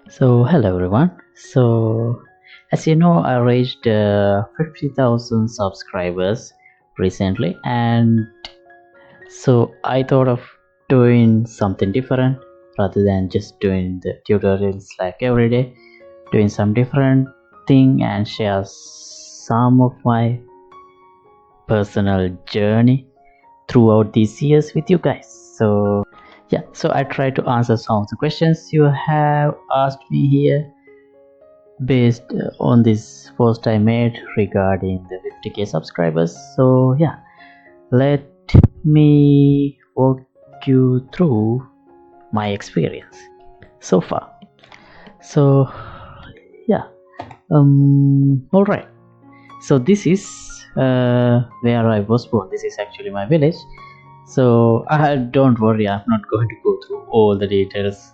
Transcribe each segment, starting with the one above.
So hello everyone. So as you know, I reached 50,000 subscribers recently, and so I thought of doing something different rather than just doing the tutorials like every day, doing some different thing and share some of my personal journey throughout these years with you guys. So yeah, so I try to answer some of the questions you have asked me here based on this post I made regarding the 50k subscribers. So yeah, let me walk you through my experience so far. So yeah, all right. So this is where I was born. This is actually my village. So don't worry, I'm not going to go through all the details.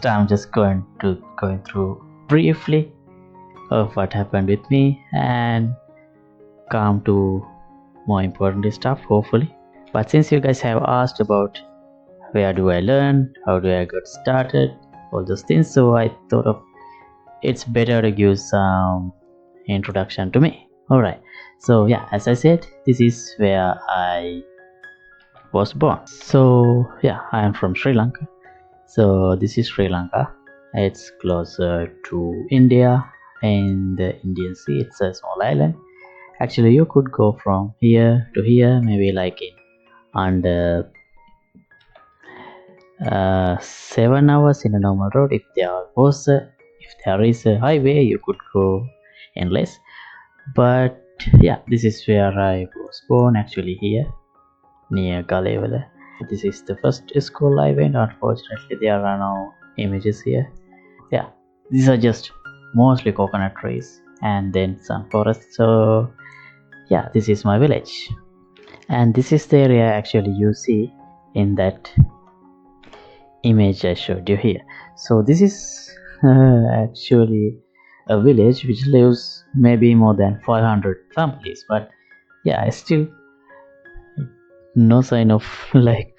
I'm just going through briefly of what happened with me and come to more important stuff hopefully. But since you guys have asked about where do I learn, how do I get started, all those things, so I thought of it's better to give some introduction to me. All right, so yeah, as I said, this is where I was born. So yeah, I am from Sri Lanka. So this is Sri Lanka. It's closer to India and the Indian Sea. It's a small island. Actually, you could go from here to here, maybe like in under 7 hours in a normal road. If there is a highway, you could go in less. But yeah, this is where I was born. Actually, here near Galewala. This is the first school I went. Unfortunately, there are no images here. Yeah, these are just mostly coconut trees and then some forest. So yeah, this is my village, and this is the area actually you see in that image I showed you here. So this is actually a village which lives maybe more than 500 families, but yeah, I still no sign of like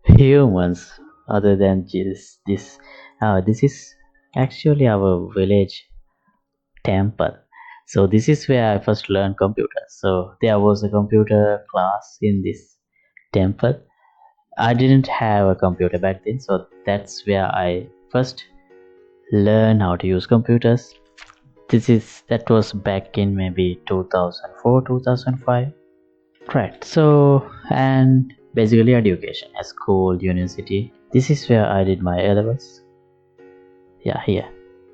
humans other than just this is actually our village temple. So this is where I first learned computers. So there was a computer class in this temple. I didn't have a computer back then, so that's where I first learned how to use computers. That was back in maybe 2004 2005. Right, so and basically education, a school, university. This is where I did my A-levels. Yeah, here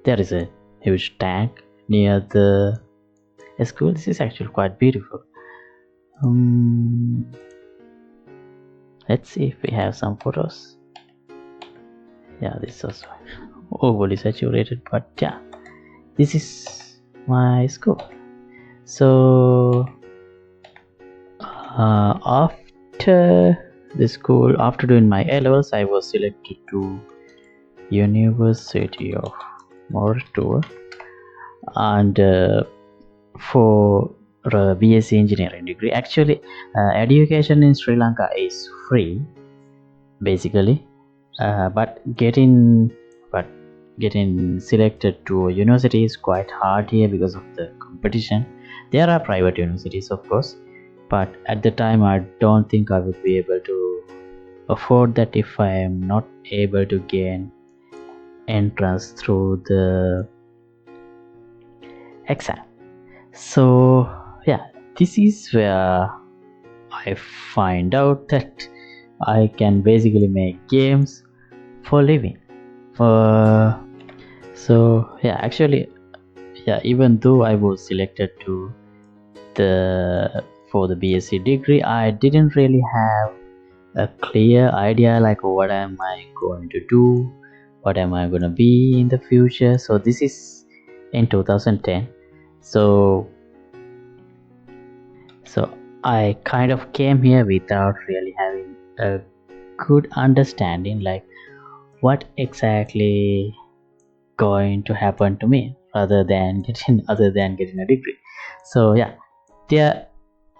there is a huge tank near the school. This is actually quite beautiful. Let's see if we have some photos. Yeah, this is overly saturated, but yeah, this is my school. So after the school, after doing my A-levels, I was selected to University of Mortua and for a BSc engineering degree. Actually, education in Sri Lanka is free basically, but getting selected to a university is quite hard here because of the competition. There are private universities, of course, but at the time I don't think I would be able to afford that if I am not able to gain entrance through the exam. So yeah, this is where I find out that I can basically make games for living. So yeah, actually, yeah, even though I was selected to for the BSc degree, I didn't really have a clear idea like what am I going to do, what am I going to be in the future. So this is in 2010. So I kind of came here without really having a good understanding like what exactly going to happen to me other than getting a degree. So yeah,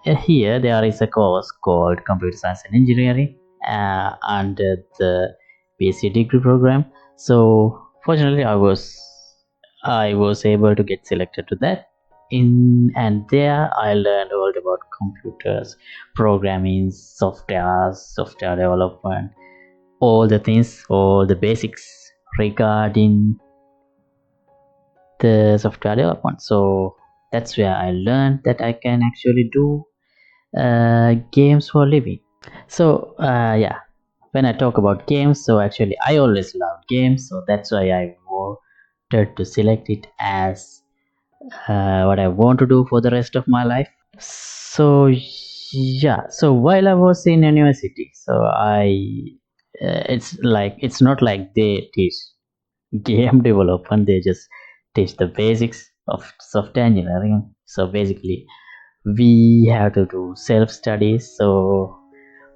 here there is a course called computer science and engineering under the BSc degree program. So fortunately I was able to get selected to that. In and there I learned all about computers, programming, software development, all the things, all the basics regarding the software development. So that's where I learned that I can actually do games for a living. So yeah, when I talk about games, so actually I always loved games, so that's why I wanted to select it as what I want to do for the rest of my life. So yeah, so while I was in university, so it's not like they teach game development, they just teach the basics of software engineering. So basically we have to do self studies. So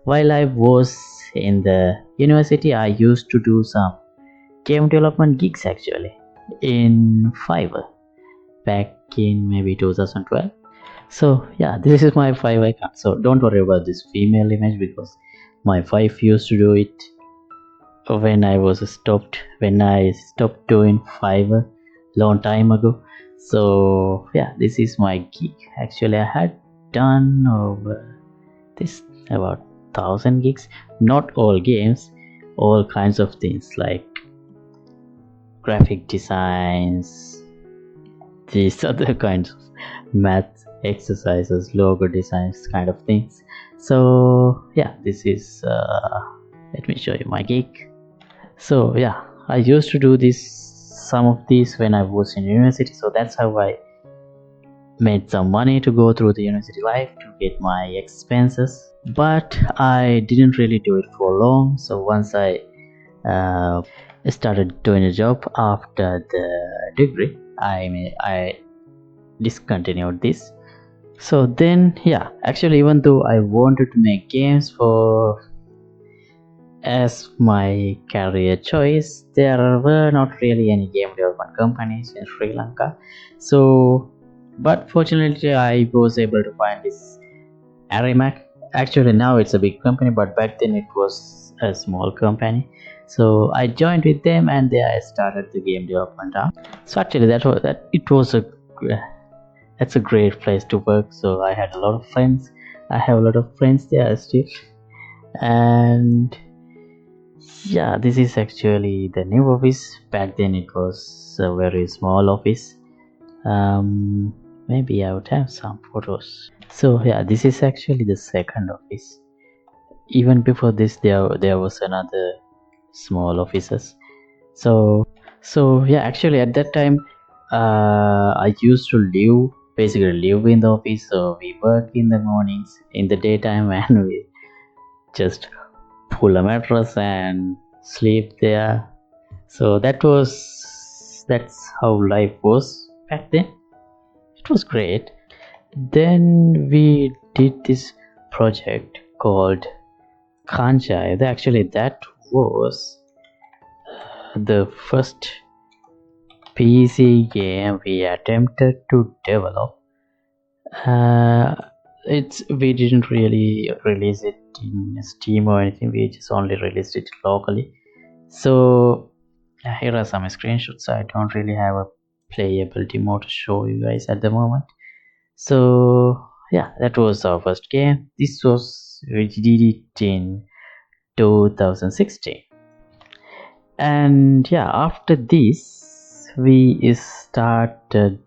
while I was in the university, I used to do some game development gigs actually in Fiverr back in maybe 2012. So yeah, this is my Fiverr account. So don't worry about this female image because my wife used to do it when I stopped doing Fiverr long time ago. So yeah, this is my gig. Actually, I had done over this about 1,000 gigs. Not all games, all kinds of things like graphic designs, these other kinds of math exercises, logo designs, kind of things. So yeah, this is let me show you my gig. So yeah, I used to do some of these when I was in university. So that's how I made some money to go through the university life to get my expenses. But I didn't really do it for long. So once I uh, started doing a job after the degree, I discontinued this. So then yeah, actually even though I wanted to make games for as my career choice, there were not really any game development companies in Sri Lanka. So but fortunately I was able to find this Arimac. Actually now it's a big company, but back then it was a small company. So I joined with them and there I started the game development arm. So actually it was a that's a great place to work. So I had a lot of friends. I have a lot of friends there still. And yeah, this is actually the new office. Back then it was a very small office. Maybe I would have some photos. So yeah, this is actually the second office. Even before this there was another small offices. So yeah, actually at that time I used to basically live in the office. So we work in the mornings in the daytime and we just pull a mattress and sleep there. So that's how life was back then. It was great. Then we did this project called Kanchai. Actually that was the first PC game we attempted to develop. We didn't really release it in Steam or anything. We just only released it locally. So here are some screenshots. I don't really have a playable demo to show you guys at the moment. So yeah, that was our first game. We did it in 2016. And yeah, after this we started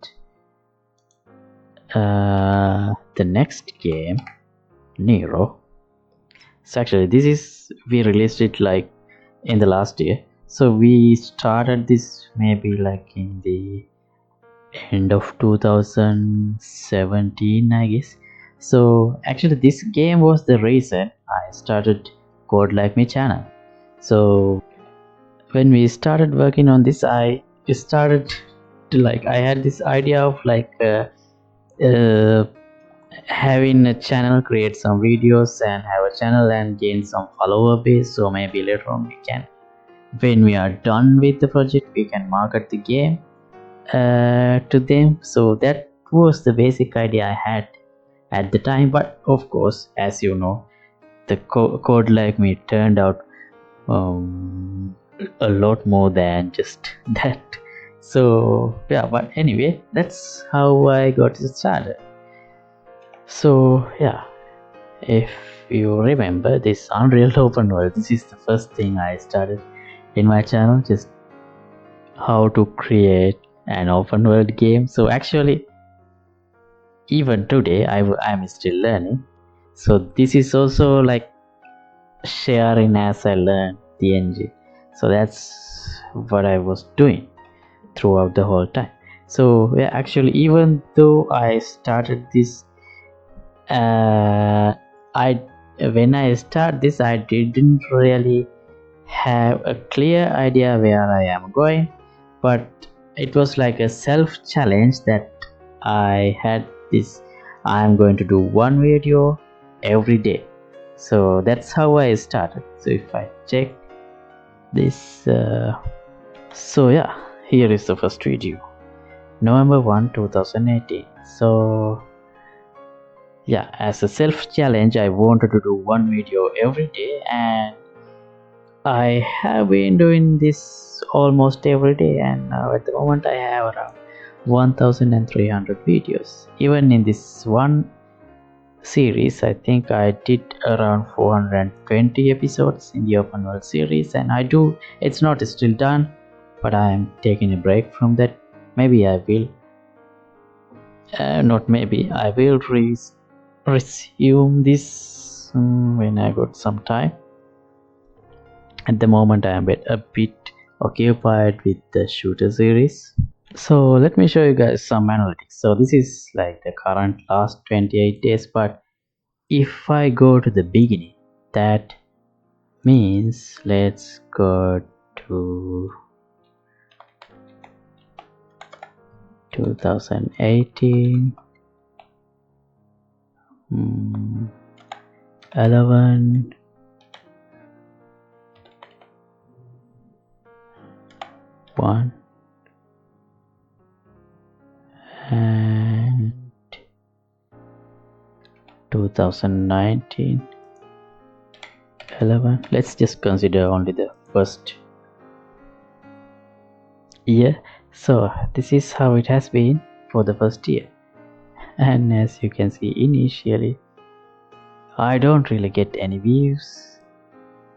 the next game, Nero. So actually we released it like in the last year. So we started this maybe like in the end of 2017 I guess. So actually this game was the reason I started CodeLikeMe channel. So when we started working on this, I started to I had this idea of uh, having a channel, create some videos and have a channel and gain some follower base. So maybe later on when we are done with the project, we can market the game to them. So that was the basic idea I had at the time. But of course, as you know, the CodeLikeMe turned out a lot more than just that. So yeah, but anyway, that's how I got it started. So yeah, if you remember this Unreal Open World, this is the first thing I started in my channel, just how to create an open world game. So actually, even today I'm still learning. So this is also like sharing as I learn the engine. So that's what I was doing throughout the whole time. So yeah, actually, even though I started this, I when I start this, I didn't really have a clear idea where I am going, but it was like a self challenge that I had this. I am going to do one video every day. So that's how I started. So if I check this, so yeah, here is the first video, November 1, 2018. So yeah, as a self challenge, I wanted to do one video every day, and I have been doing this almost every day, and now at the moment I have around 1300 videos. Even in this one series, I think I did around 420 episodes in the open world series, and it's not still done, but I am taking a break from that. Maybe I will, not maybe, I will resume this when I got some time. At the moment I am a bit occupied with the shooter series. So let me show you guys some analytics. So this is like the current last 28 days, but if I go to the beginning, that means let's go to 2018, 11, 1, and 2019, 11. Let's just consider only the first year. So this is how it has been for the first year, and as you can see, initially I don't really get any views.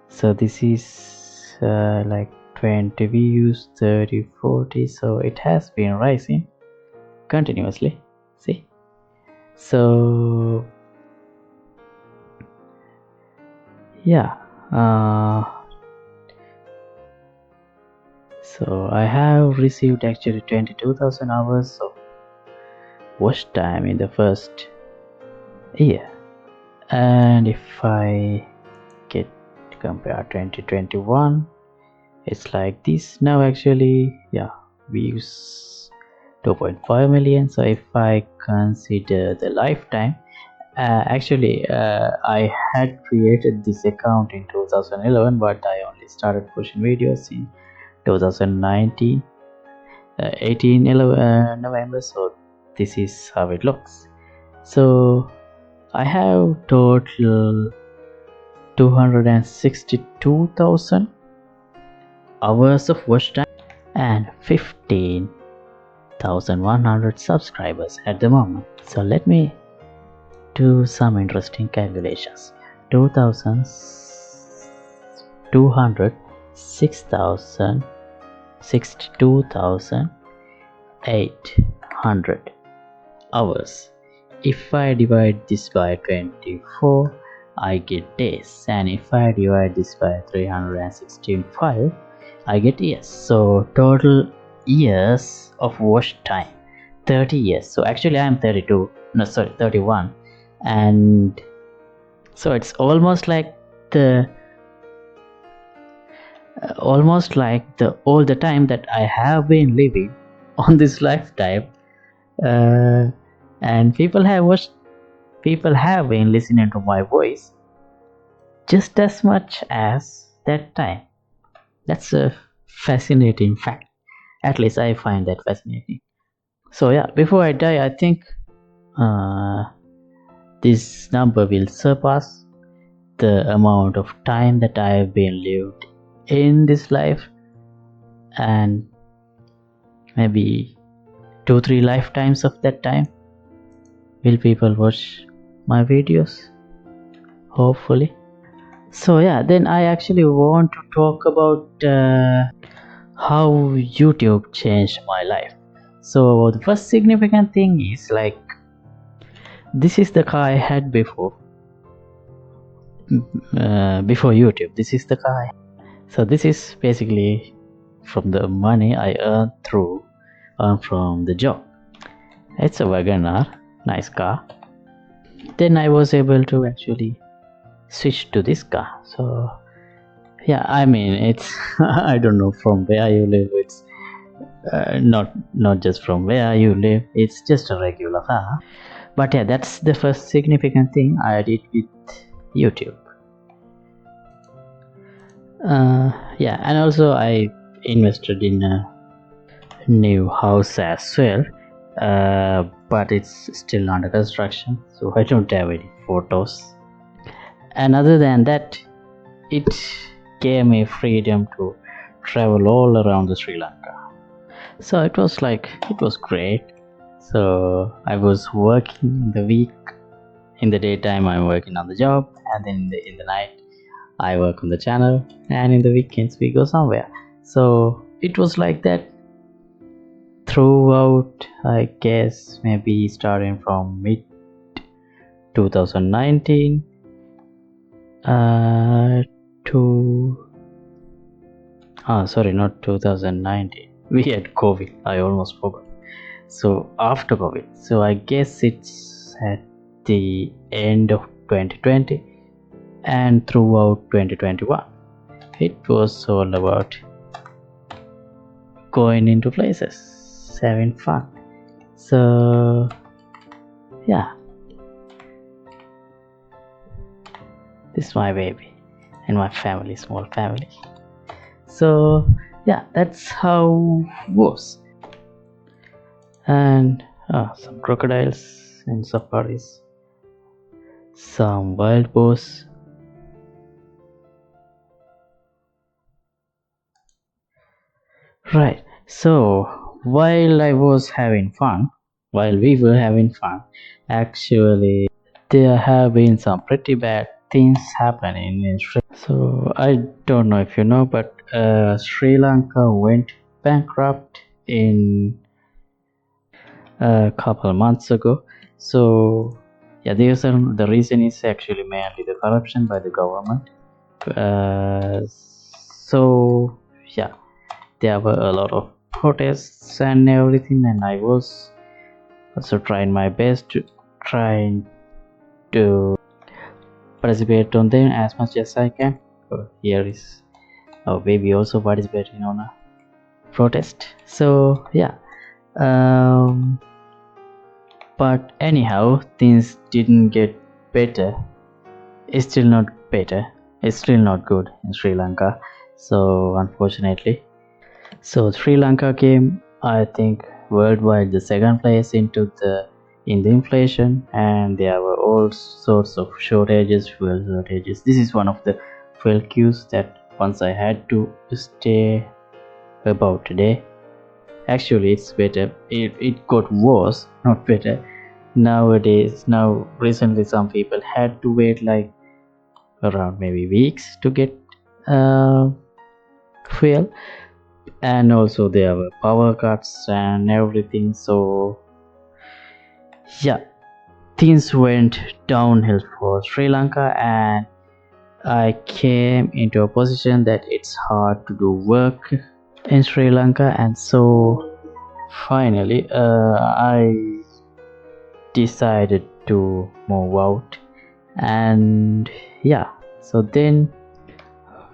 So this is like 20 views, 30, 40. So it has been rising continuously. See, so yeah, so I have received actually 22,000 hours of watch time in the first year. And if I get to compare 2021, it's like this now. Actually, yeah, views 2.5 million. So if I consider the lifetime, I had created this account in 2011, but I only started pushing videos in 2019, 18 11, November. So this is how it looks. So I have total 262,000 hours of watch time and 15,100 subscribers at the moment. So let me do some interesting calculations. 2,000, 200, 6,000, 62,800 hours. If I divide this by 24, I get days, and if I divide this by 365, I get years. So total years of watch time, 30 years. So actually I am 32, no sorry, 31, and so it's almost like the all the time that I have been living on this lifetime, and people have been listening to my voice just as much as that time. That's a fascinating fact. At least I find that fascinating. So yeah, before I die, I think this number will surpass the amount of time that I have been lived in this life. and maybe 2-3 lifetimes of that time will people watch my videos, hopefully. So yeah, then I actually want to talk about how YouTube changed my life. So the first significant thing is like, this is the car I had before YouTube. This is the car. So this is basically from the money I earned from the job. It's a Wagoner, nice car. Then I was able to actually switch to this car. So yeah, I mean, it's I don't know from where you live. It's not just from where you live. It's just a regular car. But yeah, that's the first significant thing I did with YouTube. Yeah, and also I invested in a new house as well, but it's still under construction, so I don't have any photos. And other than that, it gave me freedom to travel all around the Sri Lanka. So it was great. So I was working in the week. In the daytime I'm working on the job, and then in the night I work on the channel, and in the weekends we go somewhere. So it was like that throughout, I guess, maybe starting from mid 2019 to sorry, not 2019, we had COVID, I almost forgot. So after COVID, so I guess it's at the end of 2020 and throughout 2021, it was all about going into places, having fun. So yeah, this is my baby and my family, small family. So yeah, that's how it was. And some crocodiles and safaris, some wild boars. Right, so while we were having fun, actually there have been some pretty bad things happening in Sri Lanka. So I don't know if you know, but Sri Lanka went bankrupt in a couple of months ago. So yeah, the reason is actually mainly the corruption by the government. So yeah, there were a lot of protests and everything, and I was also trying my best to participate on them as much as I can. Here is our baby also participating on a protest. So yeah, but anyhow, things didn't get better. It's still not better. It's still not good in Sri Lanka. So unfortunately, so Sri Lanka came, I think, worldwide the second place in the inflation, and there were all sorts of shortages, fuel shortages. This is one of the fuel queues that once I had to stay about a day. Actually, it's better. It got worse, not better. Now recently, some people had to wait like around maybe weeks to get uh, fuel, and also there were power cuts and everything. So yeah, things went downhill for Sri Lanka, and I came into a position that it's hard to do work in Sri Lanka. And so finally I decided to move out. And yeah, so then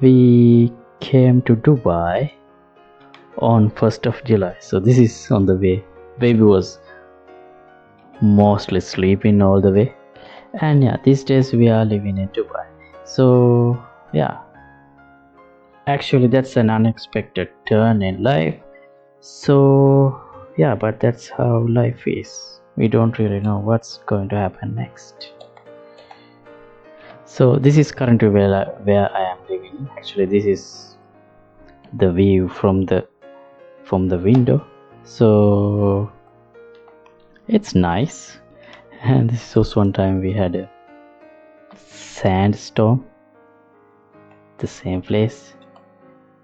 we came to Dubai on 1st of July. So this is on the way. Baby was mostly sleeping all the way, and yeah, these days we are living in Dubai. So yeah, actually that's an unexpected turn in life. So yeah, but that's how life is. We don't really know what's going to happen next. So this is currently where I am living. Actually, this is the view from the from the window. So it's nice. And this was one time we had a sandstorm, the same place,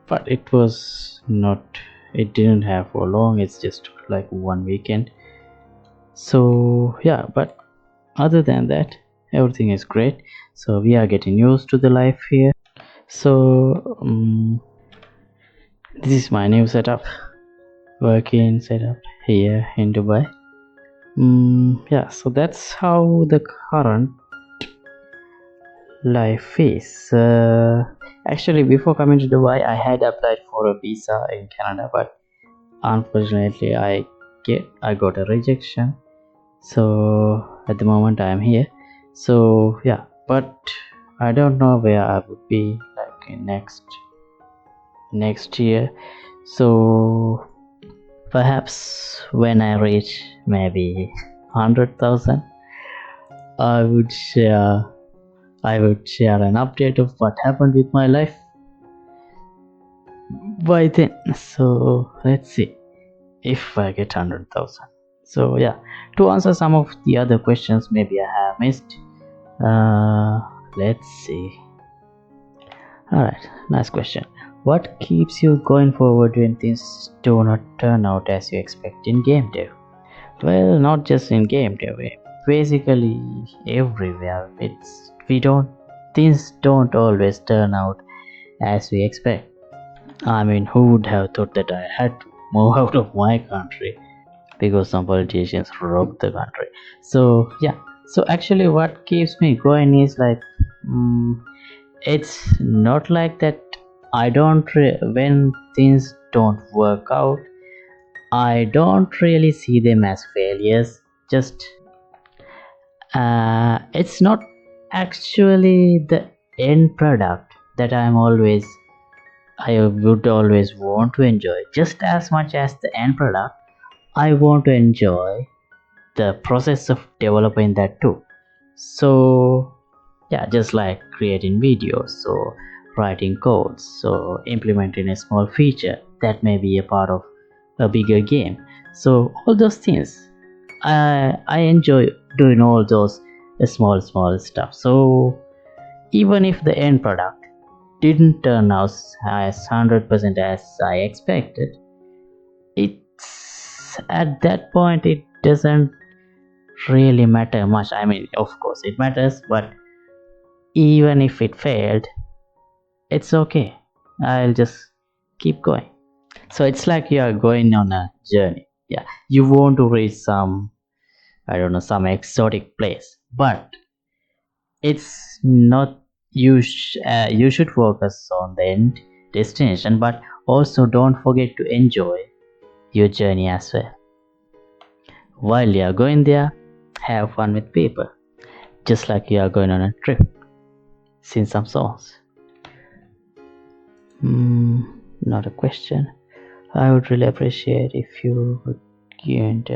but it was not, it didn't have for long, it's just like one weekend. So yeah, but other than that everything is great. So we are getting used to the life here. So this is my new setup, working setup here in Dubai. Yeah, so that's how the current life is. Actually, before coming to Dubai, I had applied for a visa in Canada, but unfortunately I got a rejection. So at the moment I am here. So yeah, but I don't know where I would be like in next year. So perhaps when I reach maybe 100,000, I would share an update of what happened with my life by then. So let's see if I get 100,000. So yeah, to answer some of the other questions maybe I have missed, let's see. Alright, nice question. What keeps you going forward when things do not turn out as you expect in game dev? Well, not just in game dev, basically everywhere. Things don't always turn out as we expect. I mean, who would have thought that I had to move out of my country because some politicians robbed the country? So yeah, so actually what keeps me going is like, it's not like that I don't when things don't work out, I don't really see them as failures. Just it's not actually the end product that I would always want to enjoy. Just as much as the end product, I want to enjoy the process of developing that too. So yeah, just like creating videos, so writing codes, so implementing a small feature that may be a part of a bigger game. So all those things, I enjoy doing all those small stuff. So even if the end product didn't turn out as 100% as I expected, it's at that point it doesn't really matter much. I mean, of course it matters, but even if it failed, it's okay, I'll just keep going. So it's like you are going on a journey. Yeah, you want to reach some, I don't know, some exotic place, but it's not, you should focus on the end destination, but also don't forget to enjoy your journey as well. While you are going there, have fun with people, just like you are going on a trip. Sing some songs. Not a question. I would really appreciate if you would get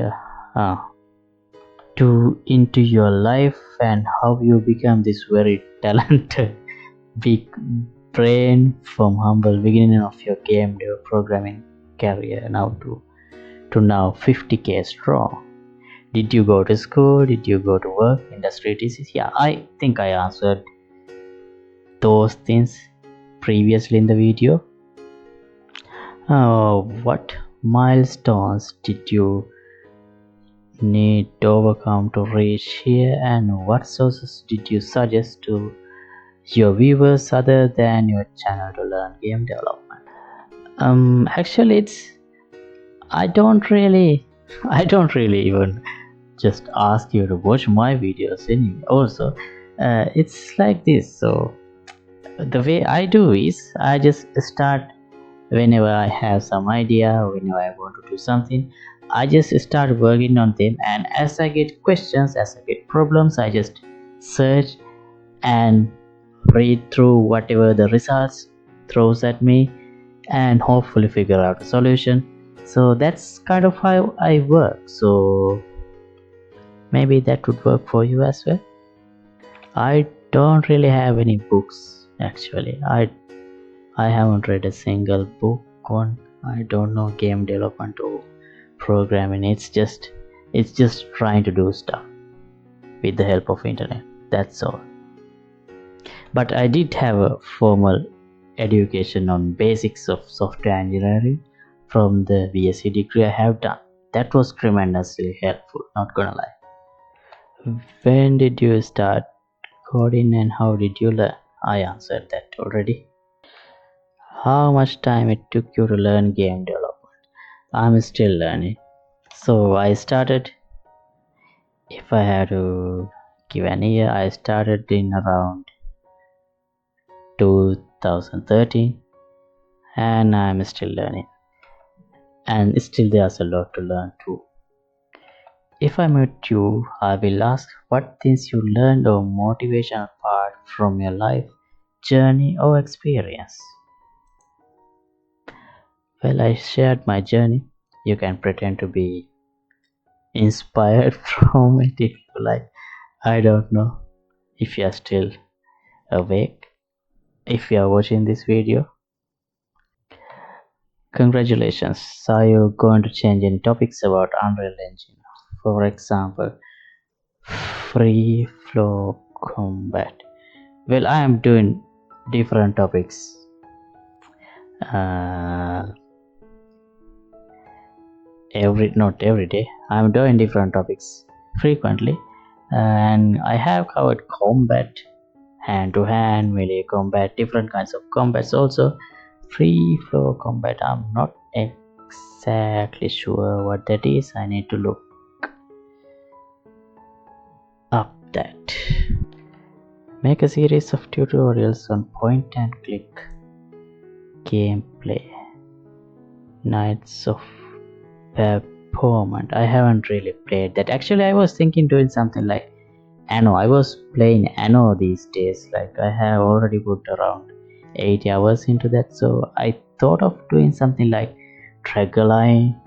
into your life and how you become this very talented big brain from humble beginning of your game dev programming career now to now 50k strong. Did you go to school? Did you go to work? Industry disease? Yeah, I think I answered those things previously in the video. What milestones did you need to overcome to reach here, and what sources did you suggest to your viewers other than your channel to learn game development? Actually I don't really even just ask you to watch my videos anyway. Also it's like this. So the way I do is I just start whenever I have some idea, whenever I want to do something, I just start working on them, and as I get questions, as I get problems, I just search and read through whatever the results throws at me and hopefully figure out a solution. So that's kind of how I work. So maybe that would work for you as well. I don't really have any books actually. I haven't read a single book on I don't know game development or programming. It's just trying to do stuff with the help of internet. That's all. But I did have a formal education on basics of software engineering from the BSc degree I have done. That was tremendously helpful, not gonna lie. When did you start coding and how did you learn? I answered that already. How much time it took you to learn game development? I'm still learning. So I started, if I had to give an year, I started in around 2013 and I'm still learning. And still there's a lot to learn too. If I meet you, I will ask what things you learned or motivation apart from your life, journey or experience. Well, I shared my journey. You can pretend to be inspired from it if you like. I don't know if you are still awake. If you are watching this video, congratulations. Are you going to change any topics about Unreal Engine? For example, free flow combat. Well, I am doing different topics uh, not every day. I'm doing different topics frequently, and I have covered combat, hand to hand, melee combat, different kinds of combats. Also, free flow combat. I'm not exactly sure what that is. I need to look up that. Make a series of tutorials on point and click gameplay. Knights of Peppermint. I haven't really played that. Actually, I was thinking doing something like Anno. I was playing Anno these days. Like I have already put around 8 hours into that. So I thought of doing something like Dragaline,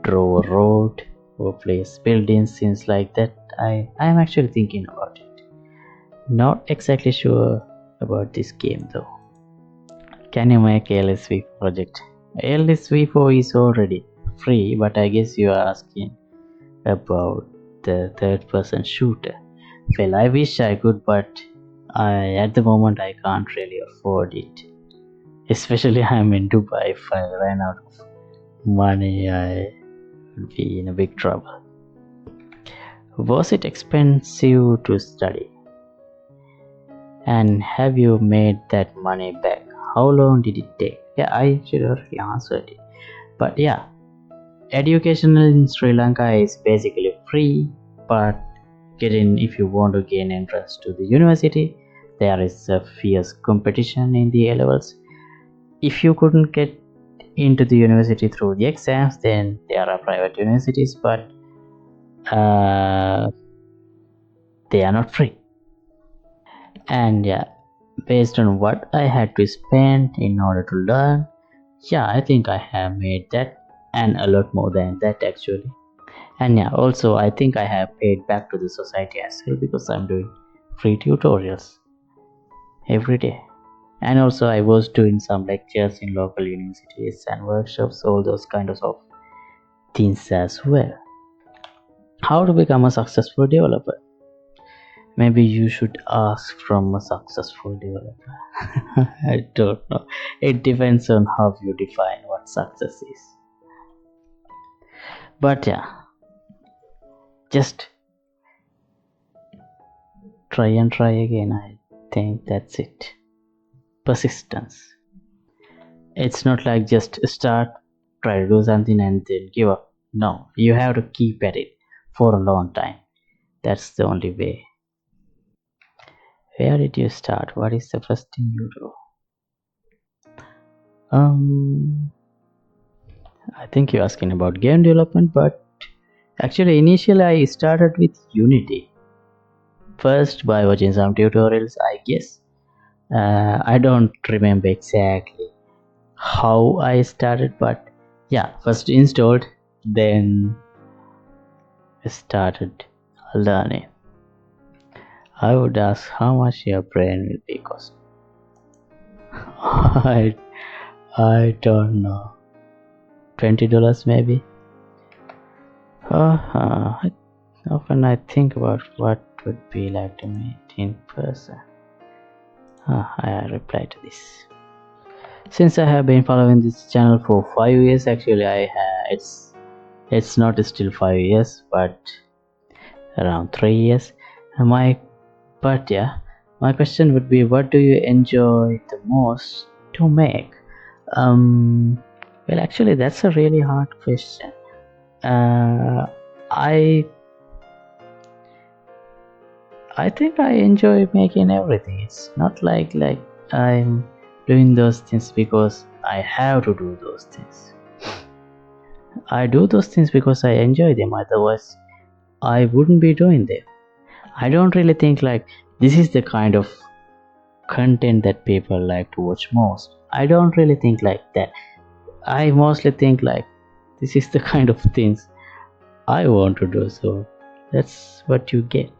Draw a Road, or place buildings, things like that. I am actually thinking about it. Not exactly sure about this game though. Can you make LSV project? LSV4 is already free, but I guess you are asking about the third person shooter. Well, I wish I could, but at the moment I can't really afford it. Especially I'm in Dubai. If I ran out of money, I would be in a big trouble. Was it expensive to study? And have you made that money back? How long did it take? Yeah, I should already answered it. But yeah, education in Sri Lanka is basically free, but if you want to gain entrance to the university, there is a fierce competition in the A levels. If you couldn't get into the university through the exams, then there are private universities, but they are not free. And yeah, based on what I had to spend in order to learn, yeah, I think I have made that and a lot more than that actually. And yeah, also I think I have paid back to the society as well because I'm doing free tutorials every day. And also I was doing some lectures in local universities and workshops, all those kinds of things as well. How to become a successful developer? Maybe you should ask from a successful developer. I don't know. It depends on how you define what success is. But yeah, just try and try again. I think that's it. Persistence. It's not like just start, try to do something and then give up. No, you have to keep at it for a long time. That's the only way. Where did you start? What is the first thing you do? I think you're asking about game development, but actually initially I started with Unity. First by watching some tutorials, I guess. I don't remember exactly how I started, but yeah, first installed, then started learning. I would ask how much your brain will be cost. I don't know. $20 maybe. Often I think about what would be like to meet in person. I reply to this. Since I have been following this channel for 5 years, actually it's not still 5 years, but around 3 years. My question would be, what do you enjoy the most to make? Well, actually, that's a really hard question. I think I enjoy making everything. It's not like I'm doing those things because I have to do those things. I do those things because I enjoy them. Otherwise, I wouldn't be doing them. I don't really think like this is the kind of content that people like to watch most. I don't really think like that. I mostly think like this is the kind of things I want to do, so that's what you get.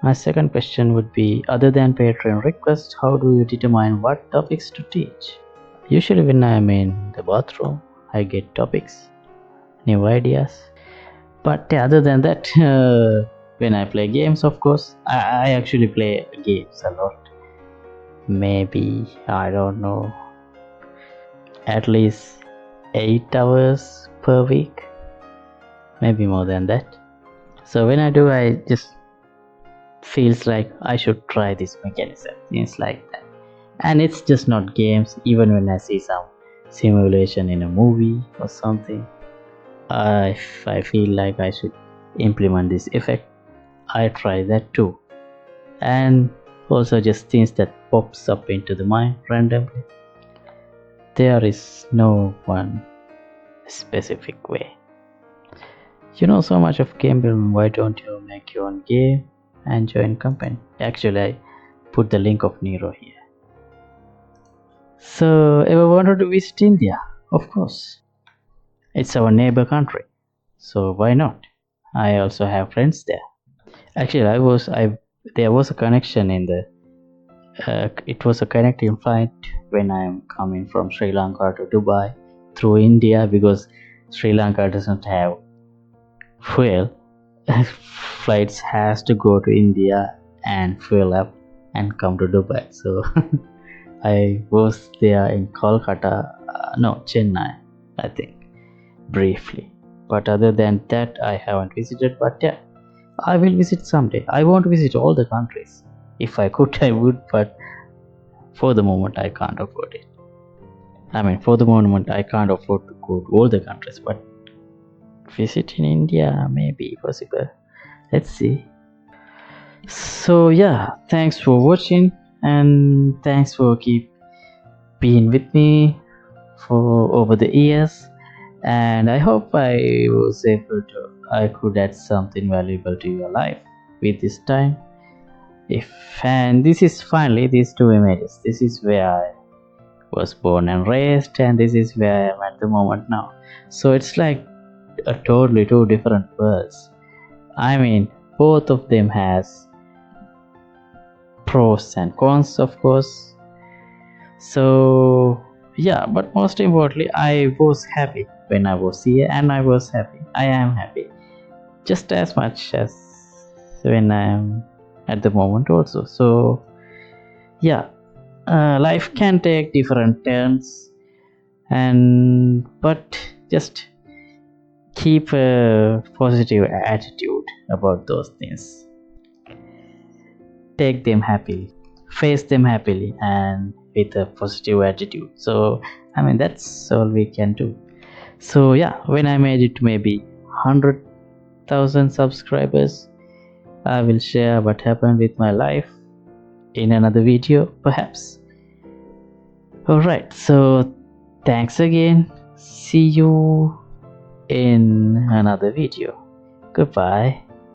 My second question would be, other than Patreon requests, how do you determine what topics to teach? Usually when I'm in the bathroom, I get topics, new ideas. But other than that, when I play games, of course, I actually play games a lot. Maybe, I don't know, at least 8 hours per week, maybe more than that. So when I do, I just feels like I should try this mechanism, things like that. And it's just not games. Even when I see some simulation in a movie or something, if I feel like I should implement this effect, I try that too. And also just things that pops up into the mind randomly. There is no one specific way. You know so much of game building, why don't you make your own game and join company? Actually, I put the link of Nero here. So, ever wanted to visit India? Of course. It's our neighbor country. So why not? I also have friends there. Actually, there was a connection in the it was a connecting flight when I'm coming from Sri Lanka to Dubai through India, because Sri Lanka doesn't have fuel. Flights has to go to India and fuel up and come to Dubai. So I was there in Kolkata, no, Chennai, I think, briefly. But other than that, I haven't visited. But yeah, I will visit someday. I want to visit all the countries. If I could, I would, but for the moment, I can't afford it. I mean, for the moment, I can't afford to go to all the countries, but visit in India may be possible. Let's see. So yeah, thanks for watching, and thanks for keep being with me for over the years. And I hope I could add something valuable to your life with this time. And this is finally these two images. This is where I was born and raised, and this is where I am at the moment now. So it's like a totally two different worlds. I mean, both of them has pros and cons, of course. So yeah, but most importantly, I was happy when I was here, and I am happy just as much as when I am at the moment also. So yeah, life can take different turns, but just keep a positive attitude about those things. Take them happily, face them happily, and with a positive attitude. So I mean, that's all we can do. So yeah, when I made it maybe 100,000 subscribers, I will share what happened with my life in another video, perhaps. Alright, so thanks again. See you in another video. Goodbye.